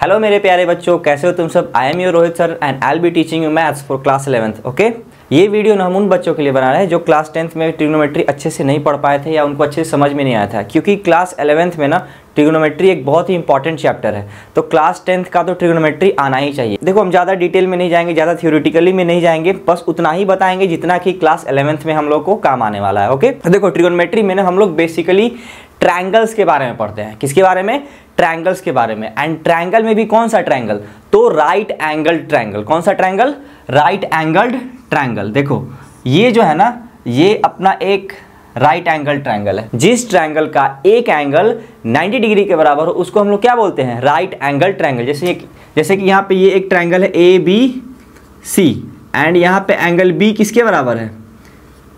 Hello मेरे प्यारे बच्चों, कैसे हो तुम सब। I am your Rohit sir and I will be teaching you maths for class 11th। Okay, ये वीडियो ना हम उन बच्चों के लिए बना रहे हैं जो क्लास 10th में ट्रिग्नोमेट्री अच्छे से नहीं पढ़ पाए थे या उनको अच्छे से समझ में नहीं आया था, क्योंकि क्लास 11th में ना ट्रिग्नोमेट्री एक बहुत ही इंपॉर्टेंट चैप्टर है। तो क्लास 10th का तो ट्रिग्नोमेट्री आना ही चाहिए। देखो, हम ज़्यादा डिटेल में नहीं जाएंगे, ज़्यादा थ्योरेटिकली में नहीं जाएंगे, बस उतना ही बताएंगे जितना कि क्लास 11th में हम लोग को काम आने वाला है। ओके, देखो ट्रिग्नोमेट्री में ना हम लोग बेसिकली ट्रायंगल्स के बारे में पढ़ते हैं। किसके बारे में? ट्रायंगल्स के बारे में। एंड ट्रायंगल में भी कौन सा ट्रायंगल? तो राइट एंगल ट्रायंगल। कौन सा ट्रायंगल? Right angled triangle. देखो ये जो है ना, ये अपना एक राइट एंगल ट्रायंगल है। जिस ट्रायंगल का एक एंगल 90 डिग्री के बराबर हो उसको हम लोग क्या बोलते हैं? Right angle triangle. जैसे कि यहाँ पे ये एक ट्रायंगल है ABC एंड यहाँ पे एंगल B किसके बराबर है?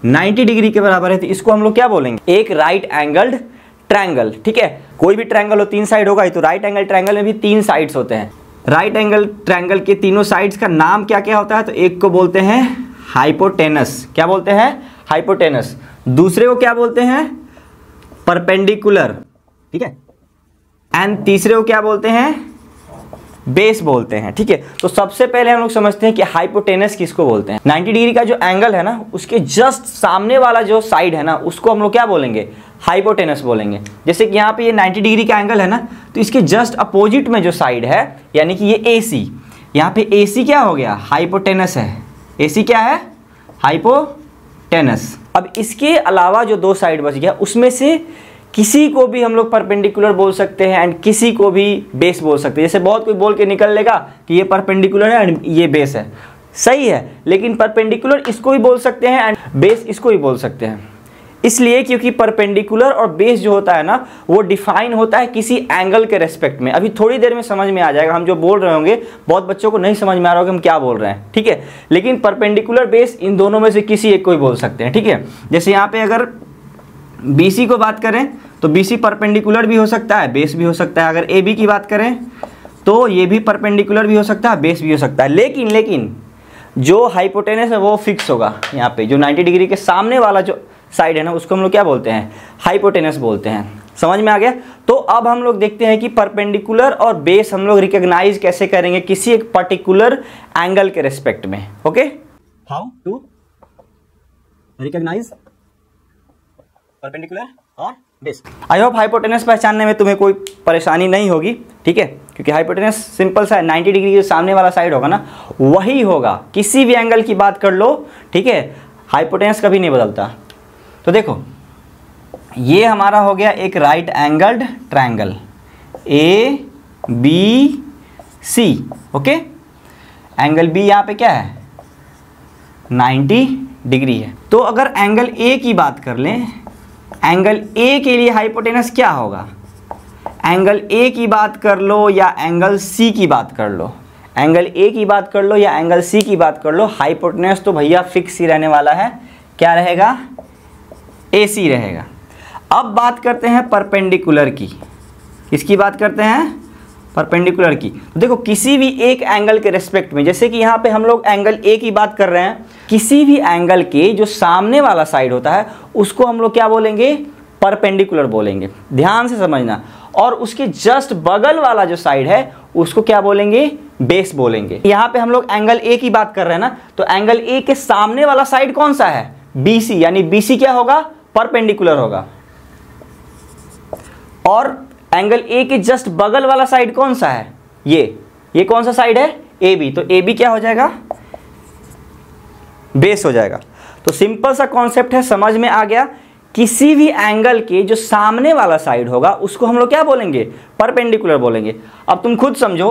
90 डिग्री के बराबर है, तो इसको हम लोग क्या बोलेंगे? एक राइट एंगल्ड ट्रायंगल। ठीक है, कोई भी ट्रायंगल हो 3 साइड होगा, तो राइट एंगल ट्रायंगल में भी 3 साइड्स होते हैं। राइट एंगल ट्रायंगल के तीनों साइड्स का नाम क्या क्या होता है? तो एक को बोलते हैं हाइपोटेनस। क्या बोलते हैं? हाइपोटेनस। दूसरे को क्या बोलते हैं? परपेंडिकुलर। ठीक है, एंड तीसरे को क्या बोलते हैं? बेस बोलते हैं। ठीक है, तो सबसे पहले हम लोग समझते हैं कि हाइपोटेनस किसको बोलते हैं। 90 डिग्री का जो एंगल है ना, उसके जस्ट सामने वाला जो साइड है ना, उसको हम लोग क्या बोलेंगे? हाइपोटेनस बोलेंगे। जैसे कि यहाँ पे ये 90 डिग्री का एंगल है ना, तो इसके जस्ट अपोजिट में जो साइड है, यानी कि ये AC, यहाँ पे AC क्या हो गया? हाइपोटेनस है। AC क्या है? हाइपोटेनस। अब इसके अलावा जो 2 साइड बच गया, उसमें से किसी को भी हम लोग परपेंडिकुलर बोल सकते हैं एंड किसी को भी बेस बोल सकते हैं। जैसे बहुत कोई बोल के निकल लेगा कि ये परपेंडिकुलर है एंड ये बेस है, सही है, लेकिन परपेंडिकुलर इसको भी बोल सकते हैं एंड बेस इसको भी बोल सकते हैं। इसलिए क्योंकि परपेंडिकुलर और बेस जो होता है ना, वो डिफाइन होता है किसी एंगल के रेस्पेक्ट में। अभी थोड़ी देर में समझ में आ जाएगा, हम जो बोल रहे होंगे बहुत बच्चों को नहीं समझ में आ रहा होगा हम क्या बोल रहे हैं। ठीक है, लेकिन परपेंडिकुलर बेस इन दोनों में से किसी एक को ही बोल सकते हैं। ठीक है, जैसे यहाँ पे अगर BC को बात करें तो BC परपेंडिकुलर भी हो सकता है, बेस भी हो सकता है। अगर AB की बात करें तो ये भी परपेंडिकुलर भी हो सकता है, बेस भी हो सकता है। लेकिन जो हाइपोटेनस है वो फिक्स होगा। यहाँ पे जो 90 डिग्री के सामने वाला जो साइड है ना, उसको हम लोग क्या बोलते हैं? हाइपोटेनस बोलते हैं। समझ में आ गया? तो अब हम लोग देखते हैं कि परपेंडिकुलर और बेस हम लोग रिकॉग्नाइज कैसे करेंगे किसी एक पर्टिकुलर एंगल के रेस्पेक्ट में। Okay, how to recognise perpendicular और बेस। आई होप हाइपोटेनस पहचानने में तुम्हें कोई परेशानी नहीं होगी। ठीक है, क्योंकि हाइपोटेनस सिंपल सा है, 90 डिग्री के सामने वाला साइड होगा ना, वही होगा। किसी भी एंगल की बात कर लो, ठीक है, हाइपोटेनस कभी नहीं बदलता। तो देखो, ये हमारा हो गया एक right angled triangle ABC। Okay, angle B यहाँ पे क्या है? 90 डिग्री है। तो अगर एंगल A की बात कर लें, एंगल A के लिए हाइपोटेनस क्या होगा? एंगल A की बात कर लो या एंगल C की बात कर लो, एंगल A की बात कर लो या एंगल C की बात कर लो, हाइपोटेनस तो भैया फिक्स ही रहने वाला है। क्या रहेगा? AC रहेगा। अब बात करते हैं परपेंडिकुलर की। किसकी बात करते हैं? परपेंडिकुलर की। तो देखो, किसी भी एक एंगल के रेस्पेक्ट में, जैसे कि यहाँ पे हम लोग एंगल A की बात कर रहे हैं, किसी भी एंगल के जो सामने वाला साइड होता है उसको हम लोग क्या बोलेंगे? परपेंडिकुलर बोलेंगे। ध्यान से समझना। और उसके जस्ट बगल वाला जो साइड है उसको क्या बोलेंगे? बेस बोलेंगे। यहाँ पे हम लोग एंगल A की बात कर रहे हैं ना, तो एंगल A के सामने वाला साइड कौन सा है? BC, यानी BC क्या होगा? परपेंडिकुलर होगा। और एंगल A के जस्ट बगल वाला साइड कौन सा है? ये कौन सा साइड है? AB। तो AB क्या हो जाएगा? बेस हो जाएगा। तो सिंपल सा कॉन्सेप्ट है, समझ में आ गया? किसी भी एंगल के जो सामने वाला साइड होगा उसको हम लोग क्या बोलेंगे? परपेंडिकुलर बोलेंगे। अब तुम खुद समझो,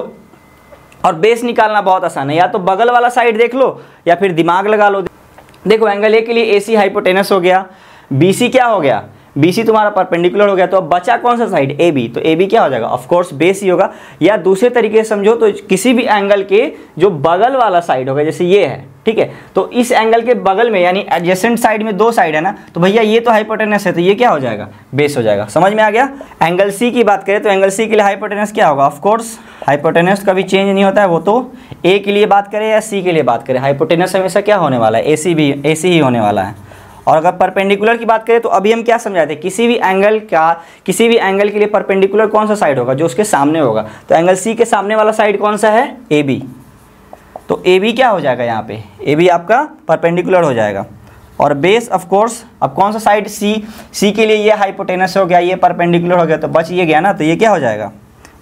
और बेस निकालना बहुत आसान है, या तो बगल वाला साइड देख लो या फिर दिमाग लगा लो। देखो, एंगल A के लिए AC हाइपोटेनस हो गया, BC क्या हो गया? BC तुम्हारा परपेंडिकुलर हो गया। तो अब बचा कौन सा साइड? AB। तो AB क्या हो जाएगा? ऑफ कोर्स बेस ही होगा। या दूसरे तरीके से समझो तो किसी भी एंगल के जो बगल वाला साइड होगा, जैसे ये है, ठीक है, तो इस एंगल के बगल में यानी एडजेसेंट साइड में 2 साइड है ना, तो भैया ये तो हाइपोटेनस है, तो ये क्या हो जाएगा? बेस हो जाएगा। समझ में आ गया? एंगल C की बात करें तो एंगल C के लिए हाइपोटेनस क्या होगा? ऑफ कोर्स हाइपोटेनस कभी चेंज नहीं होता है, वो तो A के लिए बात करें या C के लिए बात करें, हाइपोटेनस हमेशा क्या होने वाला है? AC ही होने वाला है। और अगर परपेंडिकुलर की बात करें तो अभी हम क्या समझाए थे, किसी भी एंगल के लिए परपेंडिकुलर कौन सा साइड होगा, जो उसके सामने होगा। तो एंगल सी के सामने वाला साइड कौन सा है, ए बी। तो ए बी क्या हो जाएगा यहाँ पे, ए बी आपका परपेंडिकुलर हो जाएगा। और बेस ऑफ कोर्स, अब कौन सा साइड, सी के लिए ये हाइपोटेनस हो गया, ये परपेंडिकुलर हो गया, तो बच ये गया ना, तो ये क्या हो जाएगा,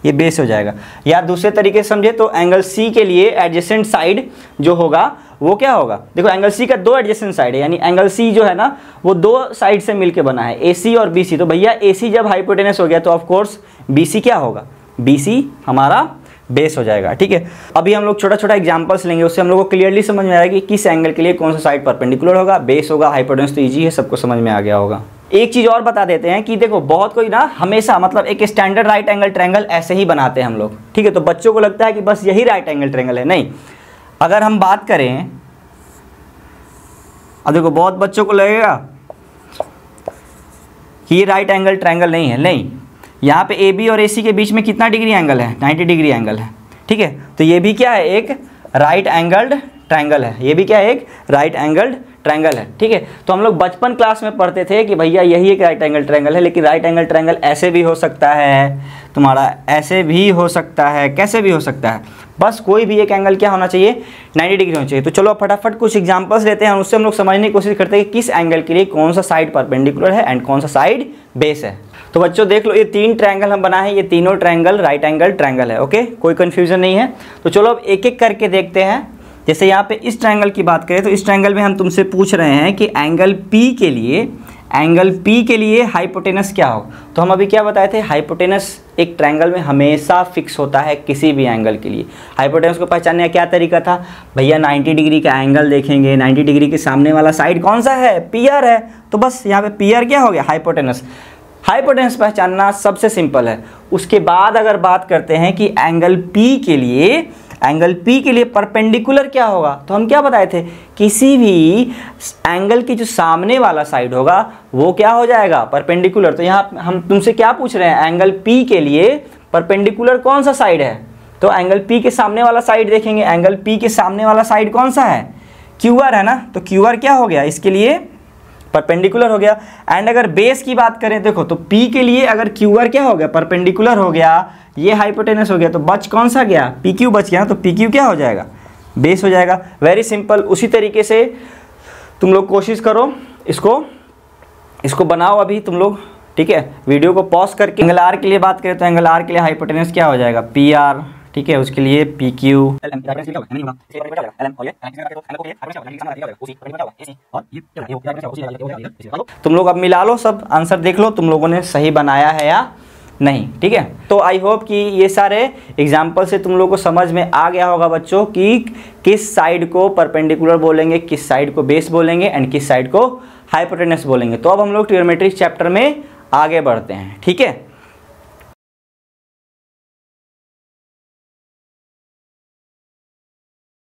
ये बेस हो जाएगा। या दूसरे तरीके से समझे तो एंगल सी के लिए एडजेसेंट साइड जो होगा वो क्या होगा, देखो एंगल सी का दो एडजेसेंट साइड है, यानी एंगल सी जो है ना वो दो साइड से मिलके बना है, ए सी और बी सी। तो भैया ए सी जब हाइपोटेनस हो गया तो ऑफ कोर्स बी सी क्या होगा, बी सी हमारा बेस हो जाएगा। ठीक है, अभी हम लोग छोटा छोटा एग्जांपल्स लेंगे, उससे हम लोग को क्लियरली समझ में आएगा कि किस एंगल के लिए कौन सा साइड परपेंडिकुलर होगा, बेस होगा, हाइपोटेनस तो ईजी है, सबको समझ में आ गया होगा। एक चीज़ और बता देते हैं कि देखो बहुत कोई ना हमेशा मतलब एक स्टैंडर्ड राइट एंगल ट्रायंगल ऐसे ही बनाते हैं हम लोग, ठीक है। तो बच्चों को लगता है कि बस यही राइट एंगल ट्रायंगल है, नहीं। अगर हम बात करें, अब देखो बहुत बच्चों को लगेगा कि ये राइट एंगल ट्रायंगल नहीं है, नहीं। यहाँ पे ए बी और ए सी के बीच में कितना डिग्री एंगल है, 90 डिग्री एंगल है, ठीक है। तो ये भी क्या है, एक राइट एंगल्ड ट्रायंगल है, ये भी क्या है, एक राइट एंगल्ड ट्रायंगल है, ठीक है। तो हम लोग बचपन क्लास में पढ़ते थे कि भैया यही एक राइट एंगल ट्रायंगल है, लेकिन राइट एंगल ट्रायंगल ऐसे भी हो सकता है तुम्हारा, ऐसे भी हो सकता है, कैसे भी हो सकता है, बस कोई भी एक एंगल क्या होना चाहिए, 90 डिग्री होना चाहिए। तो चलो फटाफट कुछ एग्जांपल्स लेते हैं, उससे हम लोग समझने की कोशिश करते हैं कि किस एंगल के लिए कौन सा साइड परपेंडिकुलर है एंड कौन सा साइड बेस है। तो बच्चों देख लो, ये तीन ट्रायंगल हम बनाए हैं, ये तीनों ट्रायंगल राइट एंगल ट्रायंगल है, ओके, कोई कंफ्यूजन नहीं है। तो चलो अब एक एक करके देखते हैं। जैसे यहाँ पे इस ट्रायंगल की बात करें तो इस ट्रायंगल में हम तुमसे पूछ रहे हैं कि एंगल P के लिए हाइपोटेनस क्या हो। तो हम अभी क्या बताए थे, हाइपोटेनस एक ट्रायंगल में हमेशा फिक्स होता है किसी भी एंगल के लिए। हाइपोटेनस को पहचानने का क्या तरीका था भैया, 90 डिग्री का एंगल देखेंगे, 90 डिग्री के सामने वाला साइड कौन सा है, पीआर है, तो बस यहाँ पे पीआर क्या हो गया, हाइपोटेनस। हाइपोटेनस पहचानना सबसे सिंपल है। उसके बाद अगर बात करते हैं कि एंगल P के लिए परपेंडिकुलर क्या होगा, तो हम क्या बताए थे, किसी भी एंगल की जो सामने वाला साइड होगा वो क्या हो जाएगा, परपेंडिकुलर। तो यहाँ हम तुमसे क्या पूछ रहे हैं, एंगल P के लिए परपेंडिकुलर कौन सा साइड है, तो एंगल P के सामने वाला साइड देखेंगे। एंगल P के सामने वाला साइड कौन सा है, QR है ना, तो QR क्या हो गया, इसके लिए परपेंडिकुलर हो गया। एंड अगर बेस की बात करें देखो, तो P के लिए अगर QR क्या हो गया, परपेंडिकुलर हो गया, ये हाइपोटेनस हो गया, तो बच कौन सा गया, PQ बच गया ना, तो PQ क्या हो जाएगा, बेस हो जाएगा। Very simple. उसी तरीके से तुम लोग कोशिश करो, इसको बनाओ अभी तुम लोग, ठीक है। वीडियो को पॉज करके एंगल R के लिए बात करें तो एंगल R के लिए हाइपोटेनस क्या हो जाएगा, PR, ठीक है। उसके लिए PQ, तुम लोग अब मिला लो, सब आंसर देख लो तुम लोगों ने सही बनाया है या नहीं, ठीक है। तो आई होप कि ये सारे एग्जाम्पल से तुम लोगों को समझ में आ गया होगा बच्चों कि किस साइड को परपेंडिकुलर बोलेंगे, किस साइड को बेस बोलेंगे एंड किस साइड को हाइपोटेनस बोलेंगे। तो अब हम लोग ट्रिग्नोमेट्री चैप्टर में आगे बढ़ते हैं, ठीक है।